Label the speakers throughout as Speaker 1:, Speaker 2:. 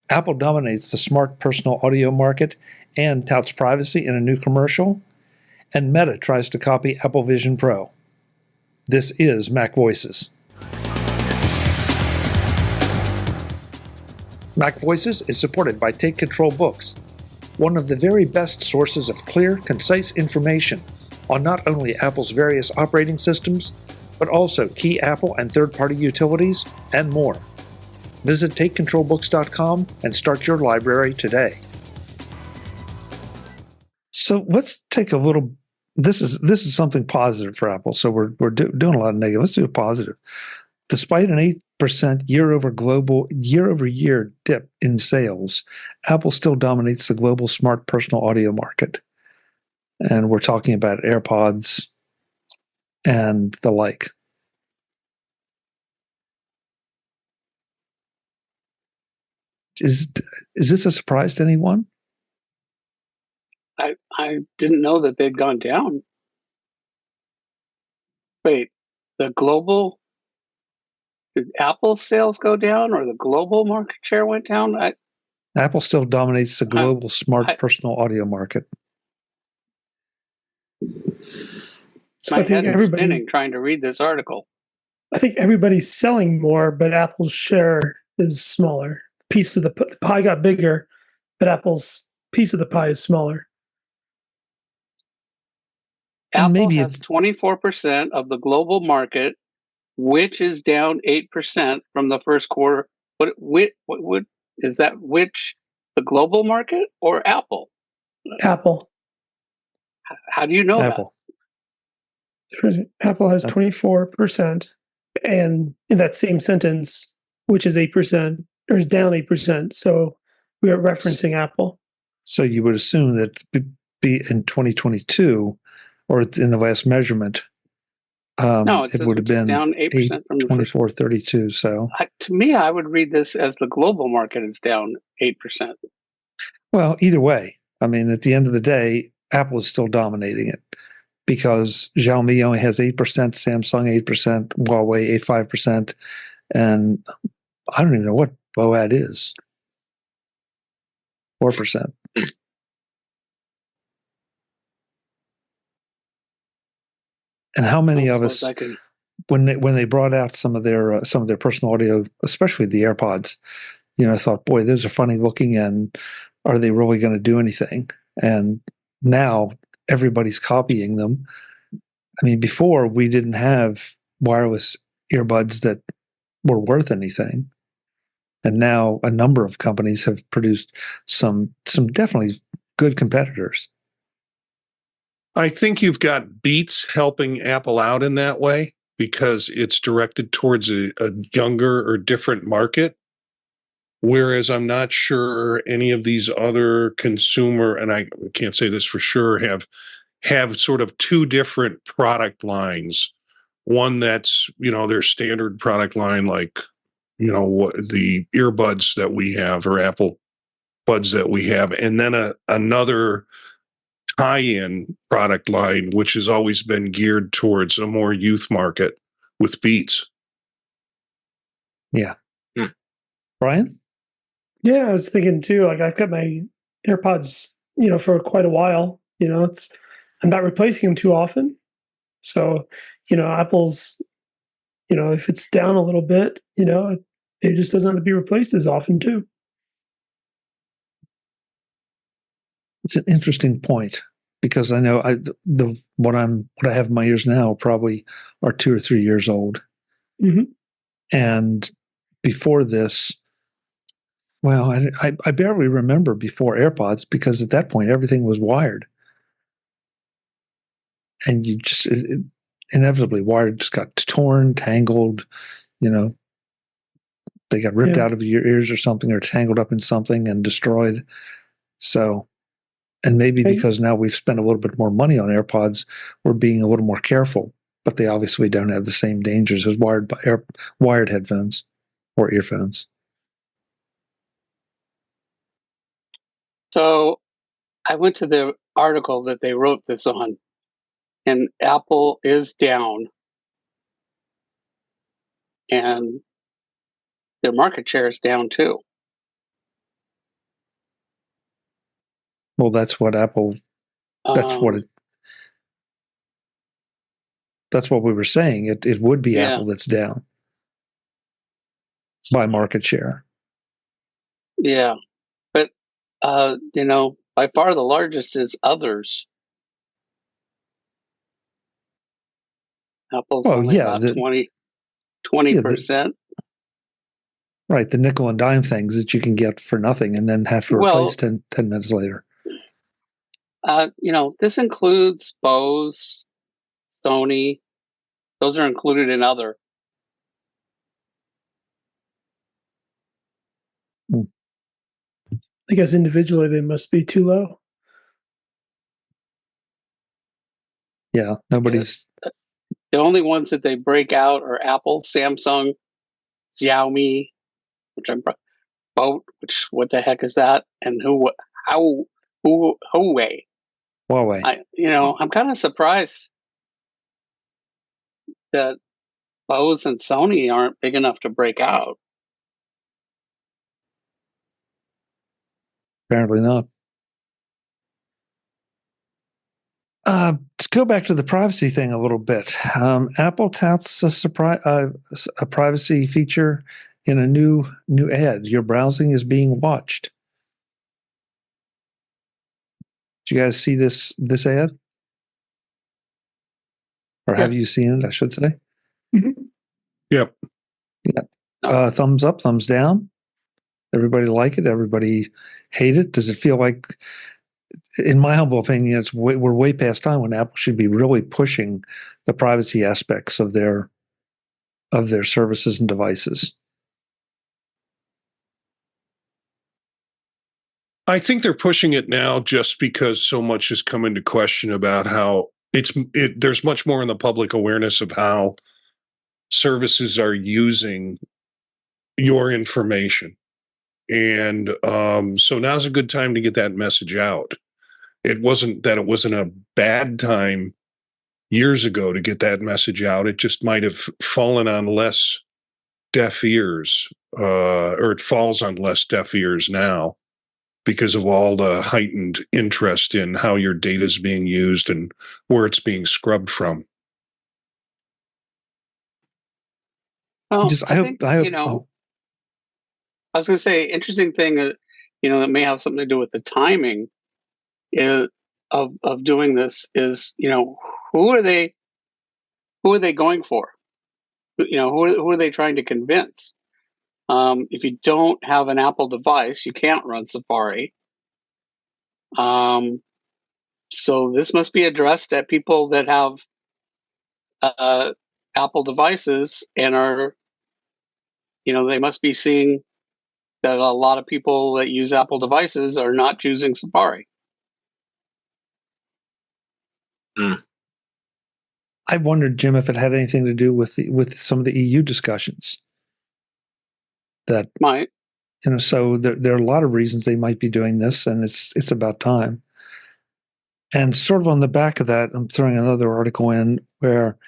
Speaker 1: Apple dominates the smart personal audio market and touts privacy in a new commercial, and Meta tries to copy Apple Vision Pro. This is MacVoices. MacVoices is supported by Take Control Books, one of the very best sources of clear, concise information on not only Apple's various operating systems, but also key Apple and third-party utilities and more. Visit TakeControlBooks.com and start your library today. So let's take a little. This is something positive for Apple. So we're doing a lot of negative. Let's do a positive. Despite an 8% year-over-year dip in sales, Apple still dominates the global smart personal audio market. And we're talking about AirPods and the like. Is this a surprise to anyone?
Speaker 2: I didn't know that they'd gone down. Wait, did Apple sales go down, or the global market share went down?
Speaker 1: Apple still dominates the global smart personal audio market.
Speaker 2: My head is spinning trying to read this article.
Speaker 3: I think everybody's selling more, but Apple's share is smaller. Piece of the pie got bigger, but Apple's piece of the pie is smaller.
Speaker 2: Apple has 24% of the global market, which is down 8% from the first quarter. What is that? Which, the global market or Apple?
Speaker 3: Apple.
Speaker 2: How do you know
Speaker 1: Apple?
Speaker 3: Apple has 24%, and in that same sentence, which is 8%, or is down 8%. So we are referencing Apple. So
Speaker 1: you would assume that be in 2022, or in the last measurement,
Speaker 2: no,
Speaker 1: it would have been
Speaker 2: down 8% from
Speaker 1: 24.32. So
Speaker 2: to me, I would read this as the global market is down 8%.
Speaker 1: Well, either way, I mean, at the end of the day, Apple is still dominating it because Xiaomi only has 8%, Samsung 8%, Huawei 5%, and I don't even know what BOAD is. 4%. And how many of us, when they brought out some of their personal audio, especially the AirPods, thought, boy, those are funny looking, and are they really going to do anything? And now everybody's copying them. I mean, before we didn't have wireless earbuds that were worth anything. And now a number of companies have produced some definitely good competitors.
Speaker 4: I think you've got Beats helping Apple out in that way because it's directed towards a younger or different market. Whereas I'm not sure any of these other consumer, and I can't say this for sure, have sort of two different product lines. One that's, their standard product line, like, the earbuds that we have or Apple Buds that we have, and then another tie-in product line, which has always been geared towards a more youth market with Beats.
Speaker 1: Yeah. Brian?
Speaker 3: Yeah, I was thinking too, like I've got my AirPods, for quite a while, I'm not replacing them too often. So, Apple's, if it's down a little bit, it just doesn't have to be replaced as often too.
Speaker 1: It's an interesting point because I know what I have in my ears now probably are 2 or 3 years old.
Speaker 3: Mm-hmm.
Speaker 1: And before this, well, I barely remember before AirPods because at that point everything was wired. And you just inevitably wired just got torn, tangled, they got ripped out of your ears or something, or tangled up in something and destroyed. So, and maybe because now we've spent a little bit more money on AirPods, we're being a little more careful, but they obviously don't have the same dangers as wired headphones or earphones.
Speaker 2: So I went to the article that they wrote this on, and Apple is down, and their market share is down too.
Speaker 1: Well, that's what Apple. That's what we were saying. It would be Apple that's down by market share.
Speaker 2: Yeah, but by far the largest is others. Apple's only about 20%.
Speaker 1: Right, the nickel and dime things that you can get for nothing and then have to replace 10 minutes later.
Speaker 2: This includes Bose, Sony. Those are included in other.
Speaker 3: I guess individually they must be too low.
Speaker 1: Yeah, nobody's.
Speaker 2: The only ones that they break out are Apple, Samsung, Xiaomi, what the heck is that? And Huawei.
Speaker 1: Huawei.
Speaker 2: I'm kind of surprised that Bose and Sony aren't big enough to break out.
Speaker 1: Apparently not. Let's go back to the privacy thing a little bit. Apple touts a privacy feature in a new ad. Your browsing is being watched. Did you guys see this ad? Or have you seen it, I should say?
Speaker 4: Mm-hmm. Yep.
Speaker 1: Yeah. Thumbs up, thumbs down. Everybody like it? Everybody hate it? Does it feel like, in my humble opinion, we're way past time when Apple should be really pushing the privacy aspects of their services and devices?
Speaker 4: I think they're pushing it now just because so much has come into question about how there's much more in the public awareness of how services are using your information. And so now's a good time to get that message out. It wasn't a bad time years ago to get that message out. It just might have fallen on less deaf ears, or it falls on less deaf ears now because of all the heightened interest in how your data is being used and where it's being scrubbed from.
Speaker 2: Well, I was going to say, interesting thing that may have something to do with the timing of doing this is, who are they going for? Who are they trying to convince? If you don't have an Apple device, you can't run Safari. So this must be addressed at people that have Apple devices and are, they must be seeing that a lot of people that use Apple devices are not choosing Safari.
Speaker 1: I wondered, Jim, if it had anything to do with some of the EU discussions. That
Speaker 2: might,
Speaker 1: so there are a lot of reasons they might be doing this, and it's about time. And sort of on the back of that, I'm throwing another article in where,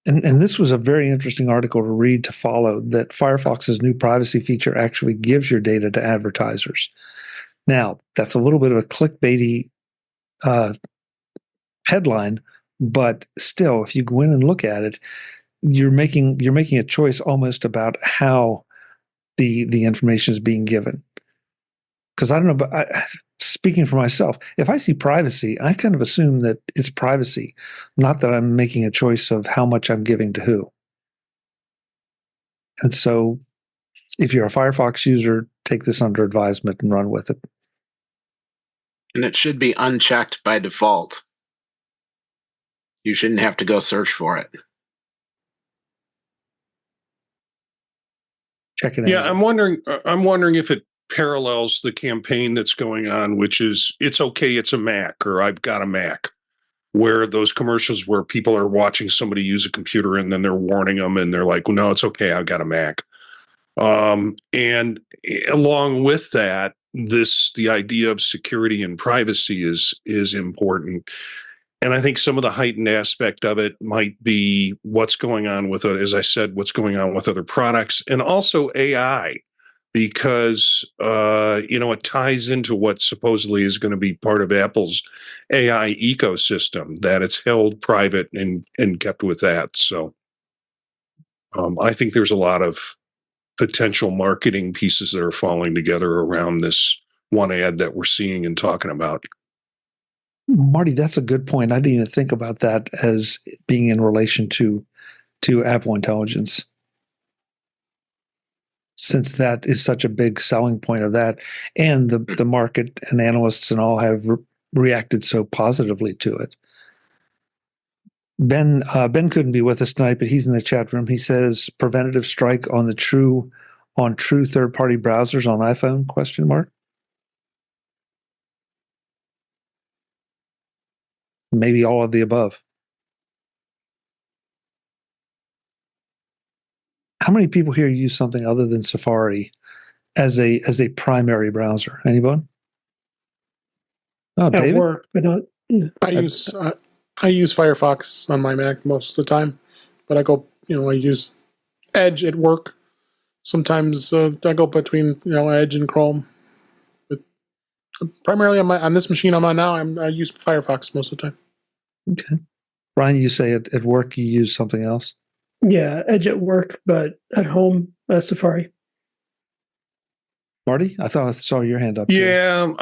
Speaker 1: and this was a very interesting article to read, to follow, that Firefox's new privacy feature actually gives your data to advertisers. Now, that's a little bit of a clickbaity headline, but still, if you go in and look at it, you're making a choice almost about how the information is being given. Because I don't know, but speaking for myself, if I see privacy, I kind of assume that it's privacy, not that I'm making a choice of how much I'm giving to who. And so if you're a Firefox user, take this under advisement and run with it.
Speaker 5: And it should be unchecked by default. You shouldn't have to go search for it.
Speaker 1: Check it out.
Speaker 4: Yeah, I'm wondering if it parallels the campaign that's going on, which is it's okay, it's a Mac, or I've got a Mac, where those commercials where people are watching somebody use a computer and then they're warning them and they're like, well, no, it's okay, I've got a Mac. And along with that, the idea of security and privacy is important. And I think some of the heightened aspect of it might be what's going on with, as I said, what's going on with other products, and also AI. because, it ties into what supposedly is going to be part of Apple's AI ecosystem, that it's held private and kept with that. So I think there's a lot of potential marketing pieces that are falling together around this one ad that we're seeing and talking about.
Speaker 1: Marty, that's a good point. I didn't even think about that as being in relation to Apple Intelligence, since that is such a big selling point of that, and the market and analysts and all have reacted so positively to it. Ben couldn't be with us tonight, but he's in the chat room. He says preventative strike on true third-party browsers on iPhone? Question mark. Maybe all of the above. How many people here use something other than Safari as a primary browser? Anyone? Oh,
Speaker 3: At
Speaker 1: David?
Speaker 3: work, but not.
Speaker 6: I use Firefox on my Mac most of the time, but I use Edge at work. Sometimes I go between Edge and Chrome. But primarily on this machine I'm on now, I use Firefox most of the time.
Speaker 1: Okay. Brian, you say at work you use something else?
Speaker 3: Yeah, Edge at work, but at home, Safari.
Speaker 1: Marty, I thought I saw your hand up.
Speaker 4: Yeah,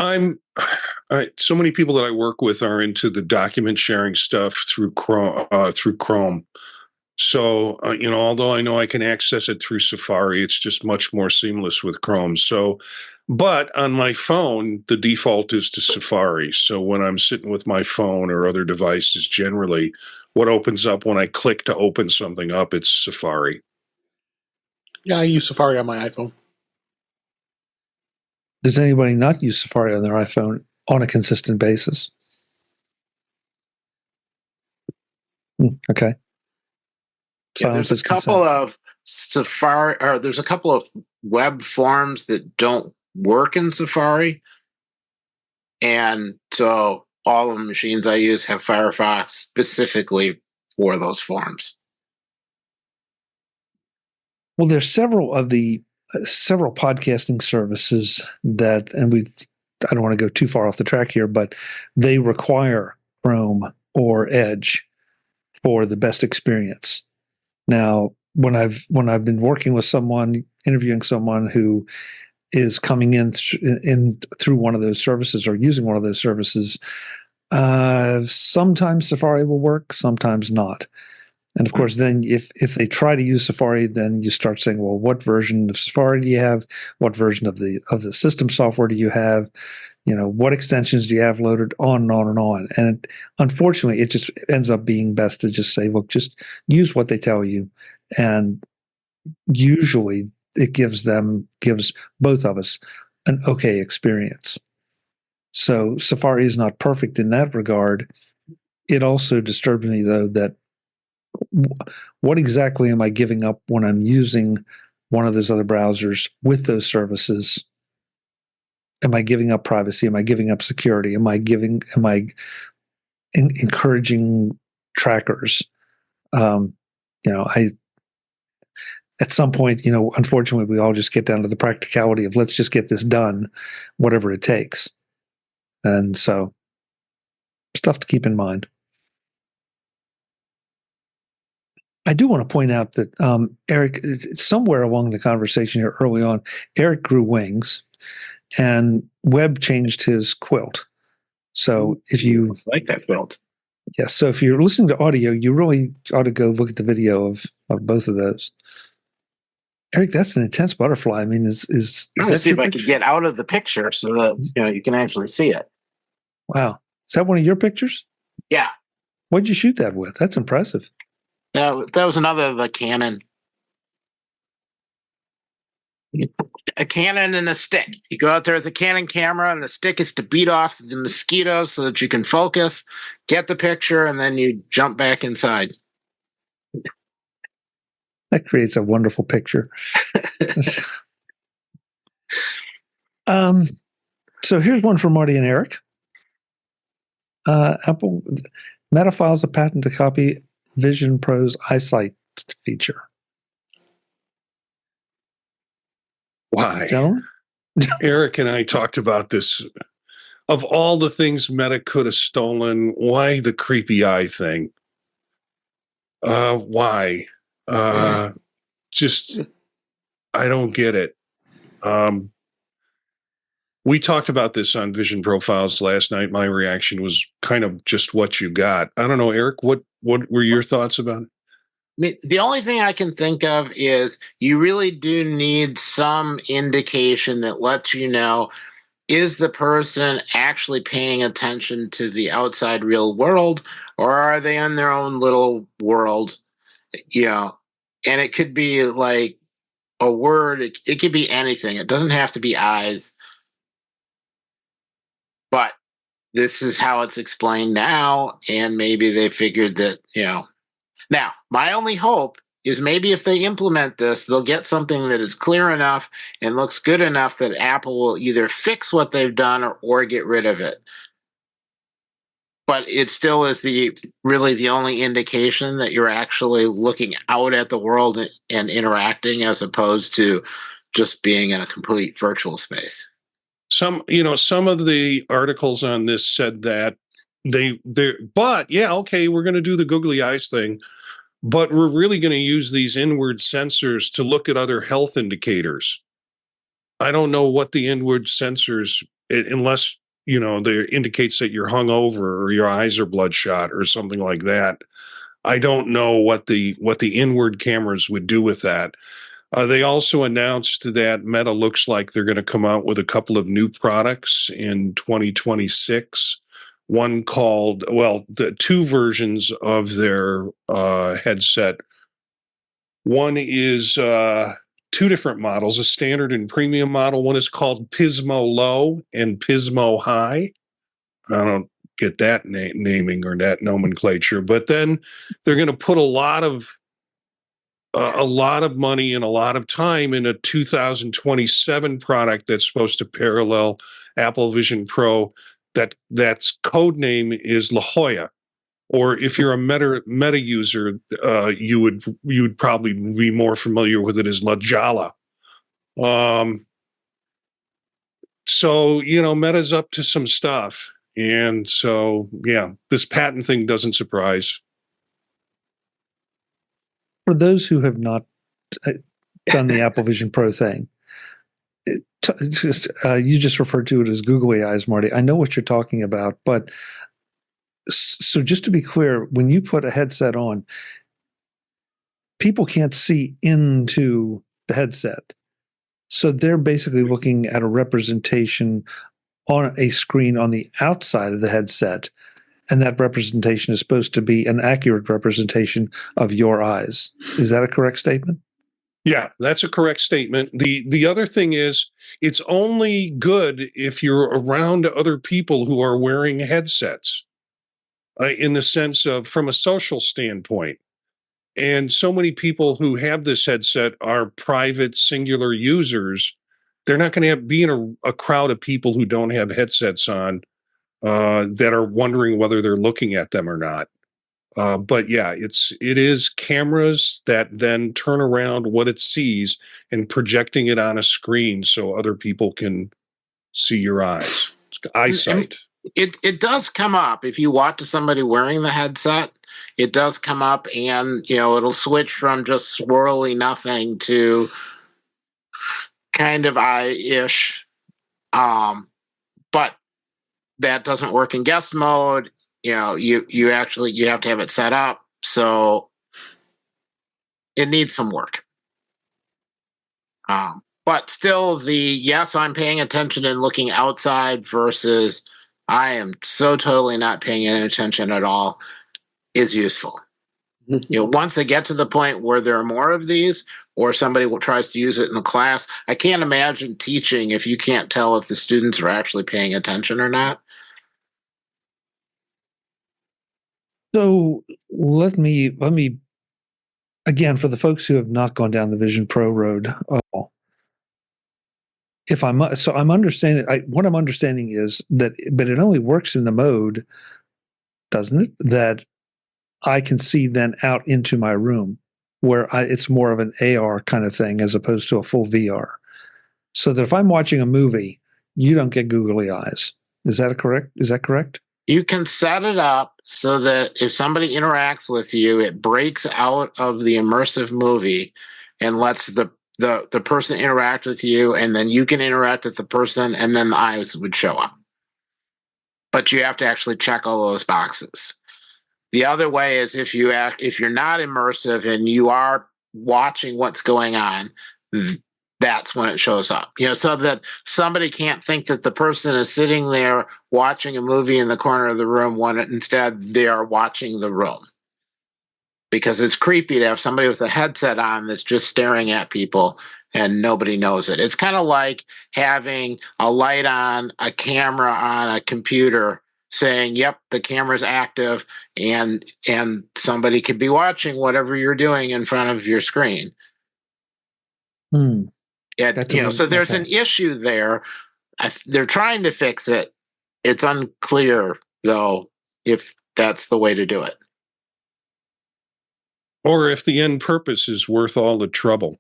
Speaker 4: so many people that I work with are into the document sharing stuff through Chrome. So, although I know I can access it through Safari, it's just much more seamless with Chrome. So, but on my phone, the default is to Safari. So when I'm sitting with my phone or other devices, generally, what opens up when I click to open something up, it's Safari.
Speaker 6: Yeah, I use Safari on my iPhone.
Speaker 1: Does anybody not use Safari on their iPhone on a consistent basis? Okay.
Speaker 5: Yeah, there's a couple of Safari, or there's a couple of web forms that don't work in Safari. And so all of the machines I use have Firefox specifically for those forms.
Speaker 1: Well, there's several podcasting services that, and I don't want to go too far off the track here, but they require Chrome or Edge for the best experience. Now, when I've been working with someone, interviewing someone who is coming in through one of those services or using one of those services, sometimes Safari will work, sometimes not. And of course, then if they try to use Safari, then you start saying, well, what version of Safari do you have? What version of the system software do you have? What extensions do you have loaded? On and on and on. And unfortunately, it just ends up being best to just say, look, just use what they tell you. And usually it gives both of us an okay experience. So Safari is not perfect in that regard. It also disturbs me, though, that what exactly am I giving up when I'm using one of those other browsers with those services? Am I giving up privacy? Am I giving up security? Am I encouraging trackers? At some point, unfortunately, we all just get down to the practicality of let's just get this done, whatever it takes. And so, stuff to keep in mind. I do want to point out that Eric, somewhere along the conversation here early on, Eric grew wings, and Webb changed his quilt. So if you
Speaker 5: like that quilt,
Speaker 1: yes. So if you're listening to audio, you really ought to go look at the video of both of those. Eric, that's an intense butterfly. I mean, is
Speaker 5: I'm going to see if I could get out of the picture so that you can actually see it.
Speaker 1: Wow, is that one of your pictures?
Speaker 5: Yeah.
Speaker 1: What'd you shoot that with? That's impressive.
Speaker 5: That was the Canon. A Canon and a stick. You go out there with a Canon camera, and the stick is to beat off the mosquitoes so that you can focus, get the picture, and then you jump back inside.
Speaker 1: That creates a wonderful picture. So here's one for Marty and Eric. Apple Meta files a patent to copy Vision Pro's eyesight feature.
Speaker 4: Why?
Speaker 1: Gentlemen?
Speaker 4: Eric and I talked about this. Of all the things Meta could have stolen, why the creepy eye thing? Why? Just, I don't get it. We talked about this on Vision Profiles last night. My reaction was kind of just what you got. I don't know, Eric, what were your thoughts about it?
Speaker 5: I mean, the only thing I can think of is you really do need some indication that lets you know, is the person actually paying attention to the outside real world, or are they in their own little world? And it could be like a word. It could be anything. It doesn't have to be eyes. But this is how it's explained now, and maybe they figured that, Now, my only hope is maybe if they implement this, they'll get something that is clear enough and looks good enough that Apple will either fix what they've done or get rid of it. But it still is really the only indication that you're actually looking out at the world and interacting, as opposed to just being in a complete virtual space.
Speaker 4: Some of the articles on this said that but yeah, okay, we're going to do the googly eyes thing, but we're really going to use these inward sensors to look at other health indicators. I don't know what the inward sensors, unless, there indicates that you're hungover or your eyes are bloodshot or something like that. I don't know what the inward cameras would do with that. They also announced that Meta looks like they're going to come out with a couple of new products in 2026. One called, the two versions of their headset. One is two different models, a standard and premium model. One is called Pismo Low and Pismo High. I don't get that naming or that nomenclature, but then they're going to put a lot of money and a lot of time in a 2027 product that's supposed to parallel Apple Vision Pro. That's code name is La Jolla, or if you're a Meta user, you would probably be more familiar with it as La Jolla. So Meta's up to some stuff, and so yeah, this patent thing doesn't surprise.
Speaker 1: For those who have not done the Apple Vision Pro thing, you just referred to it as googly eyes, Marty. I know what you're talking about, but so just to be clear, when you put a headset on, people can't see into the headset. So they're basically looking at a representation on a screen on the outside of the headset, and that representation is supposed to be an accurate representation of your eyes. Is that a correct statement?
Speaker 4: Yeah, that's a correct statement. The other thing is, it's only good if you're around other people who are wearing headsets, in the sense of from a social standpoint. And so many people who have this headset are private, singular users. They're not going to be in a crowd of people who don't have headsets on, that are wondering whether they're looking at them or not. But yeah, it is cameras that then turn around what it sees and projecting it on a screen so other people can see your eyes. It's eyesight.
Speaker 5: It does come up if you watch somebody wearing the headset. It does come up, and it'll switch from just swirly nothing to kind of eye-ish. But that doesn't work in guest mode. You have to have it set up, so it needs some work. But still, yes, I'm paying attention and looking outside versus I am so totally not paying any attention at all is useful. Once they get to the point where there are more of these, or somebody tries to use it in the class, I can't imagine teaching if you can't tell if the students are actually paying attention or not.
Speaker 1: So let me again, for the folks who have not gone down the Vision Pro road, I'm understanding. What I'm understanding is that, but it only works in the mode, doesn't it? That I can see then out into my room, where it's more of an AR kind of thing as opposed to a full VR. So that if I'm watching a movie, you don't get googly eyes. Is that correct?
Speaker 5: You can set it up so that if somebody interacts with you, it breaks out of the immersive movie and lets the person interact with you, and then you can interact with the person, and then the eyes would show up. But you have to actually check all those boxes. The other way is if you're not immersive and you are watching what's going on, that's when it shows up. So that somebody can't think that the person is sitting there watching a movie in the corner of the room when instead they are watching the room. Because it's creepy to have somebody with a headset on that's just staring at people and nobody knows it. It's kind of like having a light on, a camera on a computer saying, yep, the camera's active, and somebody could be watching whatever you're doing in front of your screen. So there's an issue there. They're trying to fix it. It's unclear, though, if that's the way to do it.
Speaker 4: Or if the end purpose is worth all the trouble.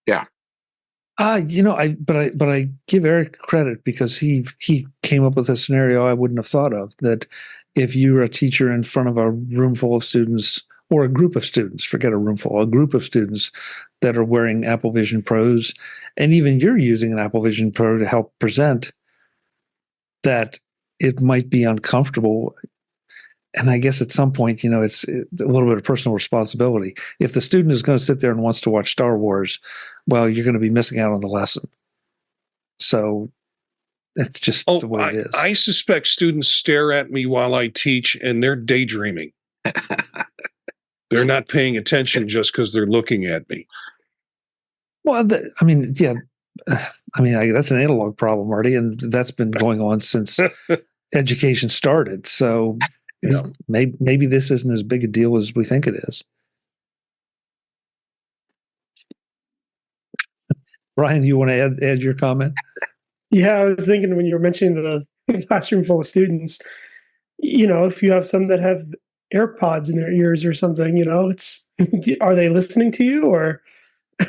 Speaker 5: Yeah.
Speaker 1: But I give Eric credit because he came up with a scenario I wouldn't have thought of, that if you were a teacher in front of a room full of students, or a group of students, forget a room full, a group of students that are wearing Apple Vision Pros, and even you're using an Apple Vision Pro to help present, that it might be uncomfortable. And I guess at some point, it's a little bit of personal responsibility. If the student is going to sit there and wants to watch Star Wars, well, you're going to be missing out on the lesson. So it's just the way it is.
Speaker 4: I suspect students stare at me while I teach and they're daydreaming. They're not paying attention just because they're looking at me.
Speaker 1: Well, that's an analog problem, Marty, and that's been going on since education started. So maybe this isn't as big a deal as we think it is. Brian, you want to add your comment?
Speaker 3: Yeah, I was thinking when you were mentioning the classroom full of students, if you have some that have AirPods in their ears or something, are they listening to you, or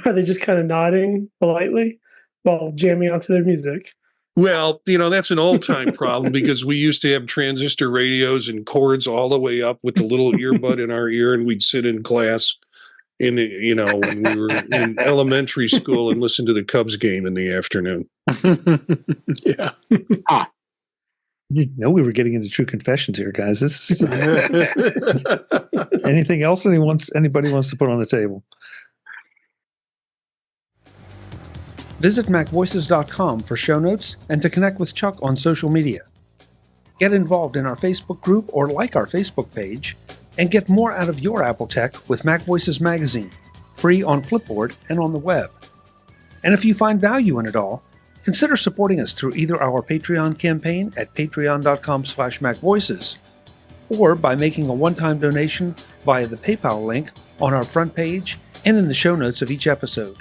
Speaker 3: are they just kind of nodding politely while jamming out to their music?
Speaker 4: Well, that's an old-time problem because we used to have transistor radios and cords all the way up with the little earbud in our ear, and we'd sit in class when we were in elementary school and listen to the Cubs game in the afternoon.
Speaker 6: Yeah.
Speaker 1: We were getting into true confessions here, guys. This is anything else anybody wants to put on the table? Visit MacVoices.com for show notes and to connect with Chuck on social media. Get involved in our Facebook group or like our Facebook page, and get more out of your Apple tech with MacVoices Magazine, free on Flipboard and on the web. And if you find value in it all, consider supporting us through either our Patreon campaign at patreon.com/MacVoices, or by making a one-time donation via the PayPal link on our front page and in the show notes of each episode.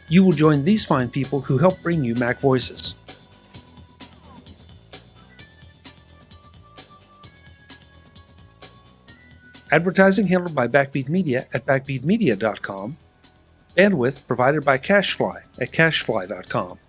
Speaker 1: You will join these fine people who help bring you Mac Voices. Advertising handled by Backbeat Media at backbeatmedia.com. Bandwidth provided by CacheFly at cachefly.com.